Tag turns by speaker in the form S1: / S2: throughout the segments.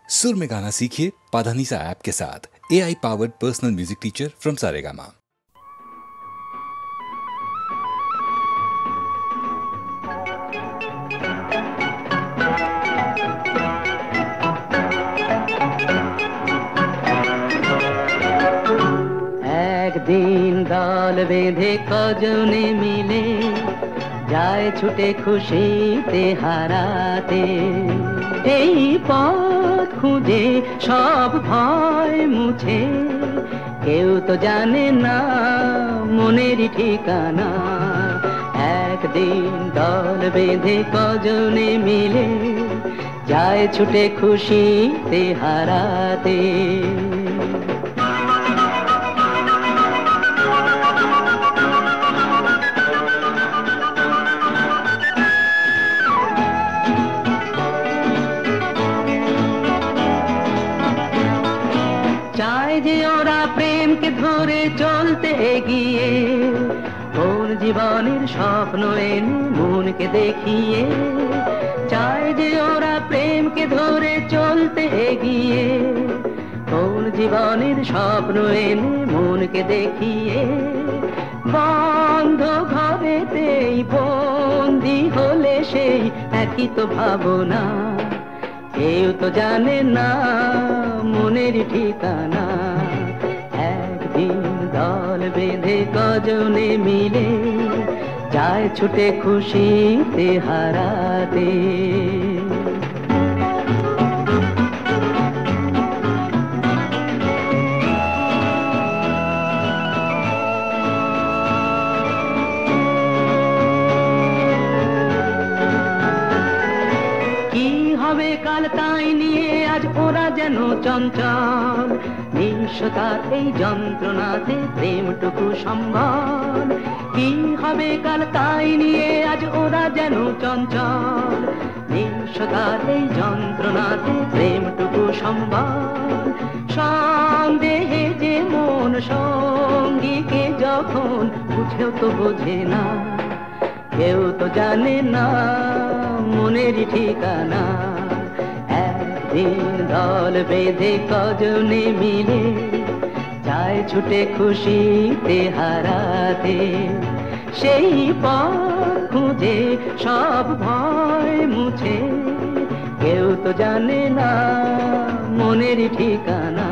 S1: सुर में गाना सीखिए पाधानीसा ऐप के साथ। AI powered personal music teacher from Saregama.
S2: একদিন দল বেঁধে কজনে মিলে যায় ছুটে খুশিতে হারাতে, এই পথ খুঁজে সব ভয় মুছে, কেউ তো জানে না মনেরই ঠিকানা। একদিন দল বেঁধে কজনে মিলে যায় ছুটে খুশিতে হারাতে। চায় যে ওরা প্রেমকে ধরে চলতে এগিয়ে, কোন জীবনের স্বপ্ন এনে মনকে দেখিয়ে। চায় যে ওরা প্রেমকে ধরে চলতে এগিয়ে, কোন জীবনের স্বপ্ন এনে মনকে দেখিয়ে। বন্ধ ঘরেতেই বন্দি হলে সেই একই তো ভাবনা, কেউ তো জানে না মনের ঠিকানা। একদিন দল বেঁধে কজনে মিলে যায় ছুটে খুশিতে হারাতে। হবে কাল তাই নিয়ে আজ ওরা যেন চঞ্চল, নিঃস্বতার এই যন্ত্রণাতে প্রেমটুকু সম্বল। কি হবে কাল তাই নিয়ে আজ ওরা যেন চঞ্চল, নিঃস্বতার এই যন্ত্রণাতে প্রেমটুকু সম্বল। সন্দেহে যে মন সঙ্গীকে যখন বুঝেও তো বোঝে না, কেউ তো জানে না মনের ঠিকানা। একদিন দল বেঁধে কজনে মিলে যায় ছুটে খুশিতে হারাতে, সেই পথ খুঁজে সব ভয় মুছে, কেউ তো জানে না মনের ঠিকানা।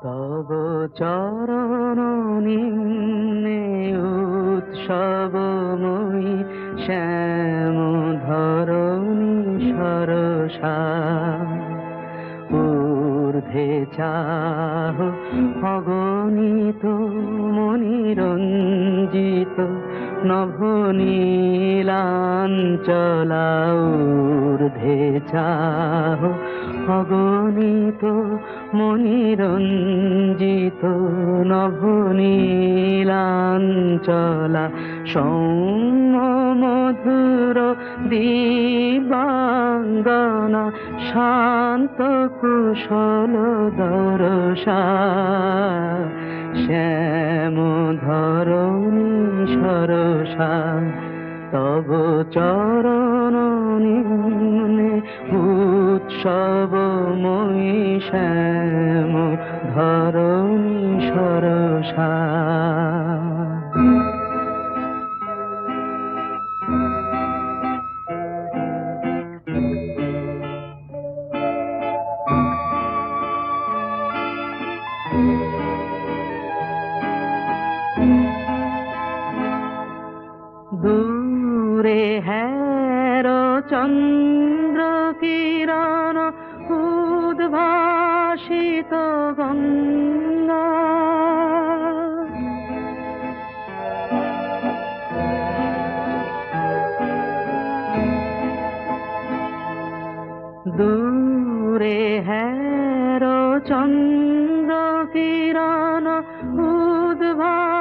S2: তব চরণ নিম্নে উৎসবময়ী শ্যাম ধরণী সরসা, ঊর্ধ্বে চাহ অগণিত মনিরঞ্জিত নভনীলাঞ্চলা। ঊর্ধ্বে চাহ অগণিত মনিরঞ্জিত নভনীলাঞ্চলা। সৌম্য মধুর দিবাঙ্গনা শান্ত কুশল দরসা, শ্যাম ধরণী সরসা। তব চরণ নিম্নে উৎসবময়ী শ্যাম ধরণী সরসা। দূরে হের চন্দ্র কিরণ উদ্ভাসিত গঙ্গা, দূরে হের চন্দ্র কিরণ উদ্ভাসিত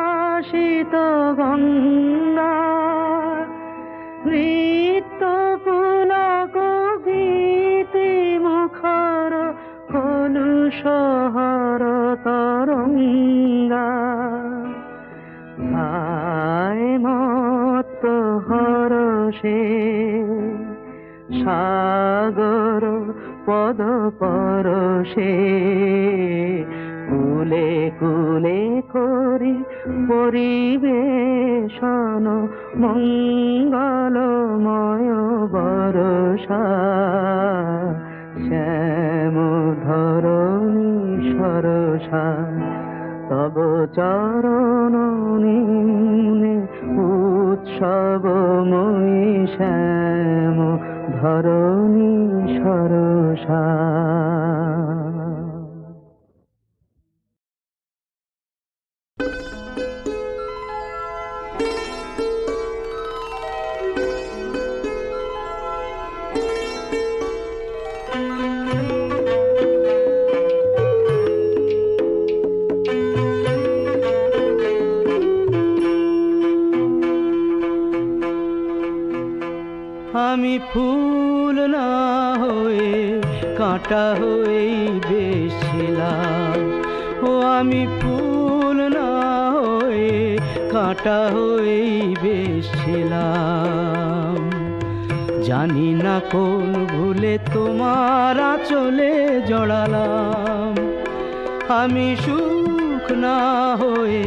S2: ধৃত গঙ্গা নৃত্য পুলক গীতি মুখর কলুষহর তরঙ্গা আয় মত্ত হরষে সাগর পদ পরশে কুলে কুলে করি পরিবেশন মঙ্গলময় বরষা শ্যাম ধরণী সরসা তব চরণ নিম্নে উৎসবময়ী শ্যাম ধরণী সরসা। আমি ফুল না হয়ে কাঁটা হয়েই বেশিলাম, ও আমি ফুল না হয়ে কাঁটা হয়েই বেশিলাম। জানি না কোন ভুলে তোমার আঁচলে জড়ালাম। আমি সুখ না হয়ে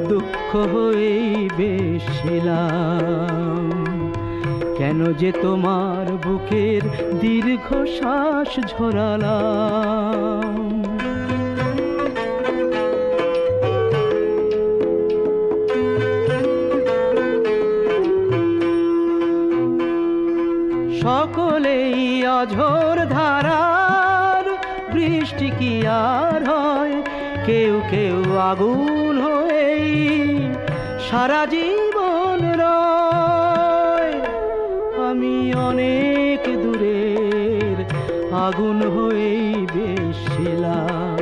S2: দুঃখ হয়েই বেশিলাম। কেন যে তোমার বুকের দীর্ঘ শ্বাস ঝরালাম। সকলেই অঝোর ধারার বৃষ্টি কি আর হয়, কেউ কেউ আগুন হয়েই সারা জীবন রয়। আমি অনেক দূরের আগুন হয়েই বেশিলাম,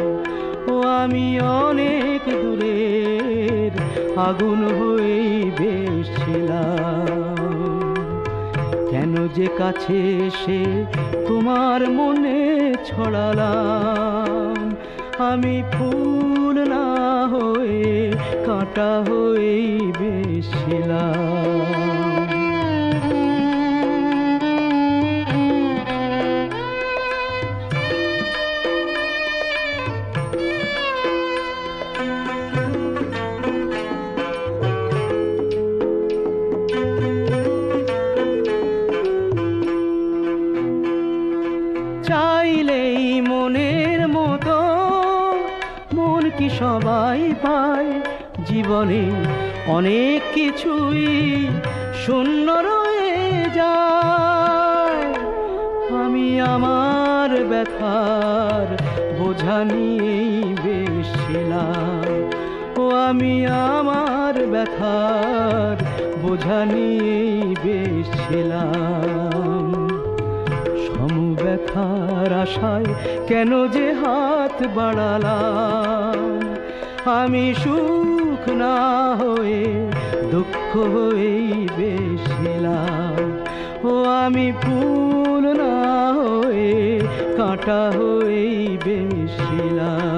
S2: ও আমি অনেক দূরের আগুন হয়েই বেশিলাম। কেন যে কাছে এসে তোমার মনে ছড়ালাম। আমি ফুল না হয়ে কাঁটা হয়েই বেশিলাম। চাইলেই মনের মতো মন কি সবাই পায়, জীবনে অনেক কিছুই শূন্য রয়ে যায়। আমি আমার ব্যথার বোঝা নিয়েই বেশিলাম, ও আমি আমার ব্যথার বোঝা নিয়েই বেশিলাম। ব্যথার আশায় কেন যে হাত বাড়ালাম। আমি সুখ না হয়ে দুঃখ হয়েই বেশিলাম, ও আমি ফুল না হয়ে কাঁটা হয়েই বেশিলাম।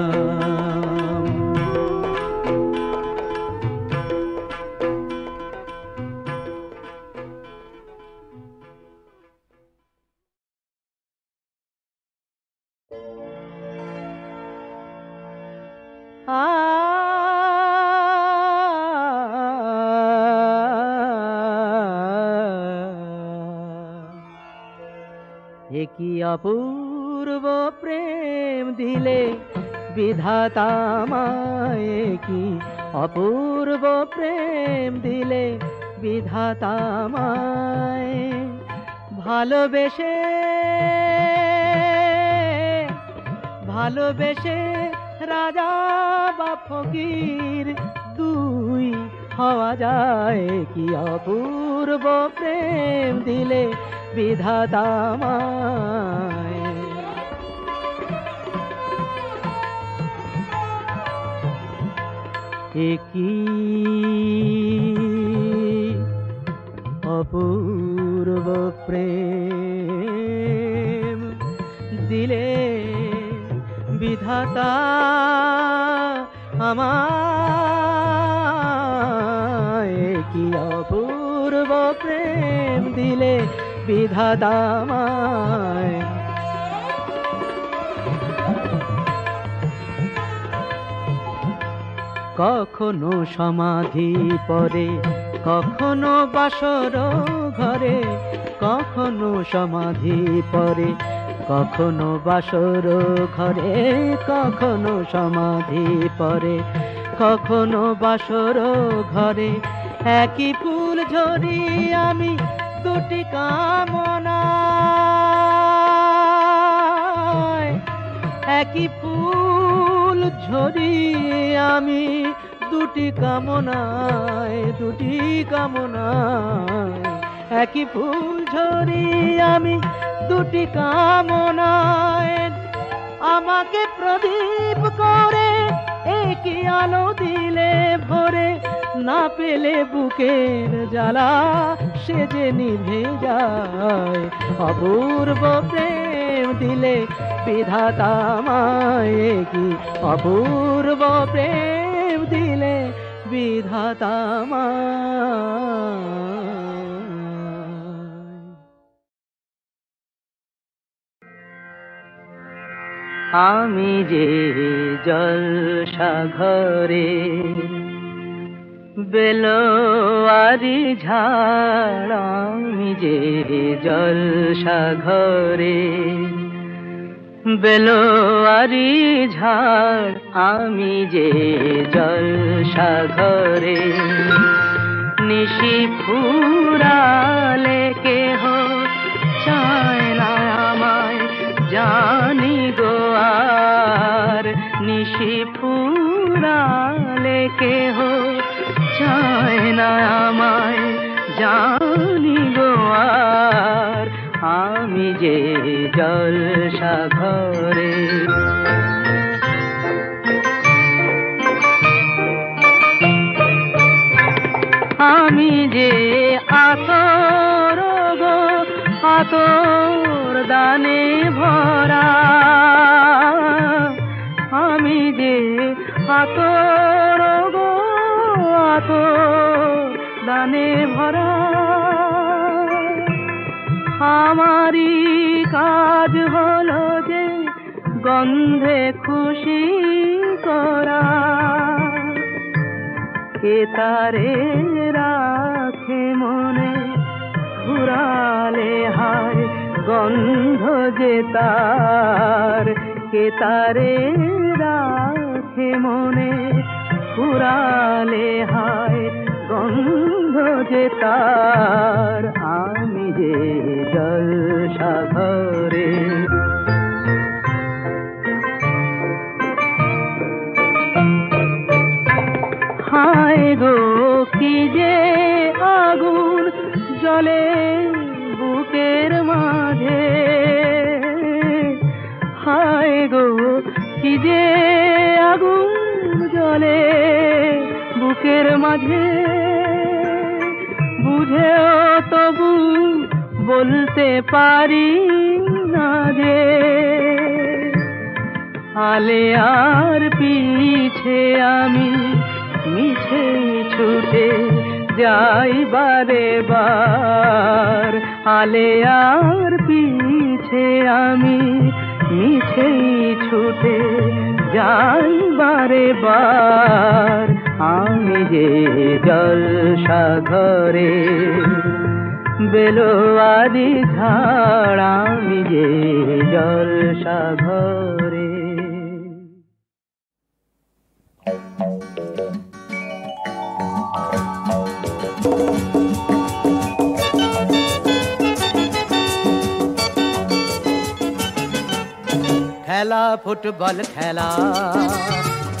S2: কি অপূর্ব প্রেম দিলে বিধাতা আমায়, কি অপূর্ব প্রেম দিলে বিধাতা আমায়। ভালোবেসে ভালোবেসে রাজা বা ফকির দুই হওয়া যায়। কি অপূর্ব প্রেম দিলে বিধাতা আমায়। একই অপূর্ব প্রেম দিলে বিধাতা আমায়, কি অপূর্ব প্রেম দিলে বিধাতা আমায়। কখনো সমাধি পরে, কখনো বাসর ঘরে, কখনো সমাধি পরে, কখনো বাসর ঘরে, কখনো সমাধি পরে, কখনো বাসর ঘরে, একই ফুল ঝরি আমি দুটি কামনায়, একই ফুল ঝরি আমি দুটি কামনায়, দুটি কামনায়, একই ফুল ঝরি আমি দুটি কামনায়। আমাকে প্রদীপ করে একই আলো দিলে ভরে, না পেলে বুকের জ্বালা সে যে নিভে যায়। অপূর্ব প্রেম দিলে বিধাতা আমায়, কি অপূর্ব প্রেম দিলে বিধাতা আমায়। আমি যে জলসাঘরে বেলোয়ারি ঝাড়, আমি যে জলসাঘরে বেলোয়ারি ঝাড়, আমি যে জলসাঘরে নিশি ফুরালে কেহ চায় না আমায়, জানি গো আর নিশি ফুরালে কেহ চায় না আমায়, জানি গো আর আমি যে জলসাঘরে। আমি যে আতর গো আতর দানে ভরা, আমি যে আতর গো আতর দানে ভরা। আমারই কাজ হলো যে গন্ধে খুশি করা, কে তারে রাখে মনে ঘুরালে হায় গন্ধ যে তার, কে তারে রাখে মনে ঘুরালে হায় গন্ধ যে তার। আমি যে জলসাঘরে হায় গো কি যে আগুন জ্বলে বুকের মাঝে, হায় গো কি যে আগুন জ্বলে বুকের মাঝে। বুঝেও তবু বলতে পারি না যে আলে আর পিছে আমি মিছে ছুটে যাই বারে বার। আলে আর পিছে আমি মিছে ছুটে যাই বারে বার। আমি যে জলসাঘরে বেলোয়ারি ঝাড়, আমি যে জলসাঘরে। খেলা ফুটবল খেলা,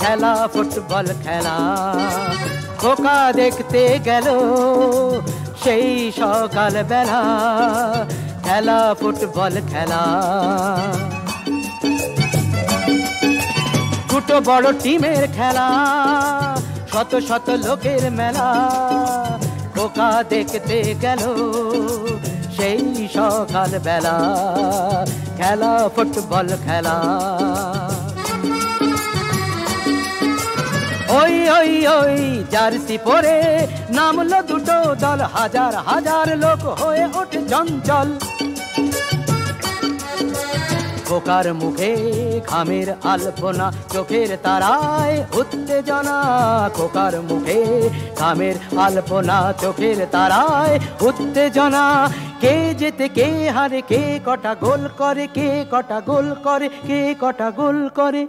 S2: খেলা ফুটবল খেলা, খোকা দেখতে গেল সেই সকাল বেলা। খেলা ফুটবল খেলা, দুটো বড় টিমের খেলা, শত শত লোকের মেলা খোকা দেখতে গেল সেই সকাল বেলা খেলা ফুটবল খেলা ওই ওই ওই জার্সি পরে নামলো দুটো দল হাজার হাজার লোক হয়ে ওঠে চঞ্চল খোকার মুখে ঘামের আলপনা চোখের তারায় উত্তেজনা খোকার মুখে ঘামের আলপনা চোখের তারায় উত্তেজনা কে যেতে কে হারে কে কটা গোল করে কে কটা গোল করে কে কটা গোল করে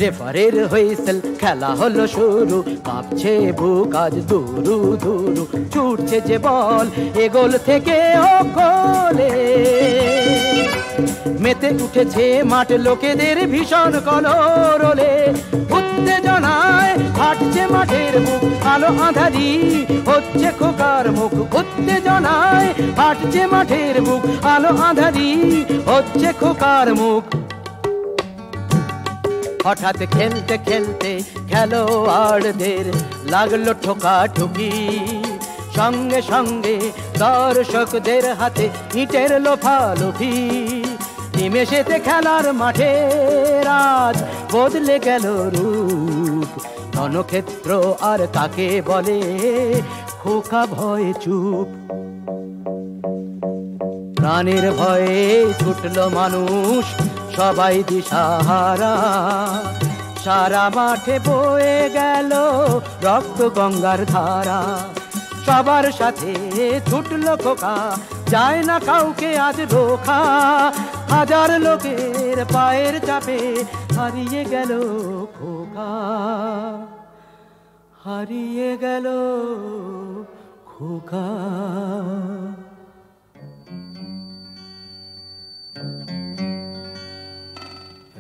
S2: রেফারের হুইসেল খেলা হলো শুরু কাঁপছে বুক আজ দুরু দুরু ছুটছে যে বল এ গোল থেকে ও গোলে মেতে উঠেছে মাঠ লোকেদের ভীষণ কলরলে উত্তেজনায় ফাটছে মাঠের বুক আলো আঁধারি হচ্ছে খোকার মুখ উত্তেজনায় ফাটছে মাঠের বুক আলো আঁধারি হচ্ছে খোকার মুখ হঠাৎ খেলতে খেলতে খেলোয়াড়দের লাগলো ঠোকাঠুকি সঙ্গে সঙ্গে দর্শকদের হাতে ইটের লোফালোফি নিমেষেতে খেলার মাঠে রাজ বদলে গেল রূপ রণক্ষেত্র আর কাকে বলে খোকা ভয়ে চুপ প্রাণের ভয়ে ছুটলো মানুষ সবাই দিশাহারা সারা মাঠে বয়ে গেল রক্ত গঙ্গার ধারা সবার সাথে ছুটলো খোকা যায় না কাউকে আজ রোখা হাজার লোকের পায়ের চাপে হারিয়ে গেল খোকা হারিয়ে গেল খোকা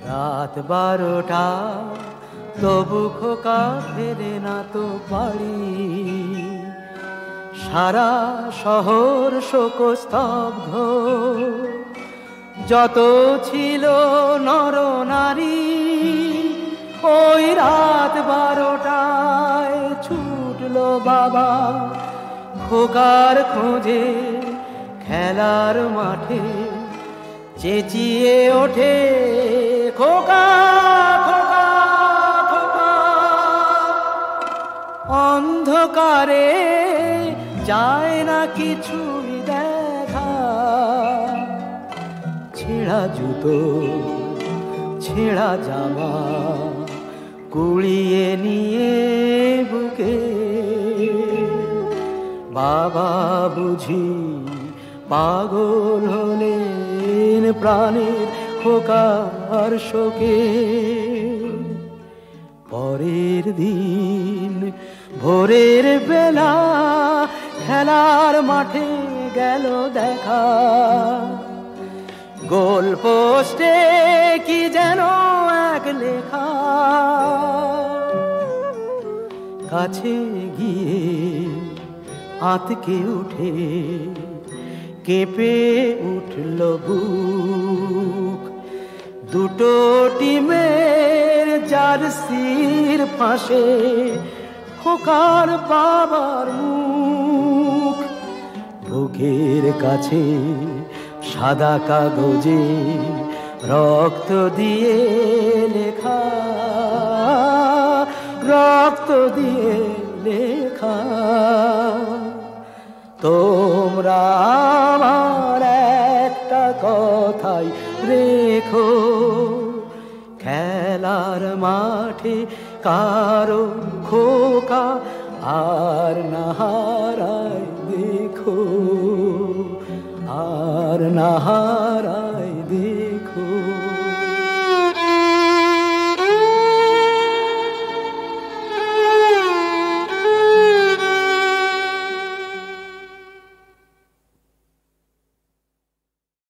S2: রাত 12টা তবু খোকা ফেরে না তো বাড়ি সারা শহর শোকস্তব্ধ যত ছিল নর নারী ওই রাত 12টায় ছুটলো বাবা খোকার খোঁজে খেলার মাঠে চেঁচিয়ে ওঠে খোকা খোকা খোকা অন্ধকারে যায় না কিছুই দেখা ছেঁড়া জুতো ছেঁড়া জামা কুড়িয়ে নিয়ে বুকে বাবা বুঝি পাগল হলেন প্রাণের খোকার শোকে পরের দিন ভোরের বেলা খেলার মাঠে গেল দেখা গোল পোস্টে কি যেন এক লেখা কাছে গিয়ে আতকে উঠে কেঁপে উঠল বুক দুটো টিমের জার্সির পাশে খোকার বাবার মুখ বুকের কাছে সাদা কাগজে রক্ত দিয়ে লেখা রক্ত দিয়ে লেখা তোমরা আমার একটা কথাই রেখো খেলার মাঠে কারো খোকা আর না হারায় দেখো আর না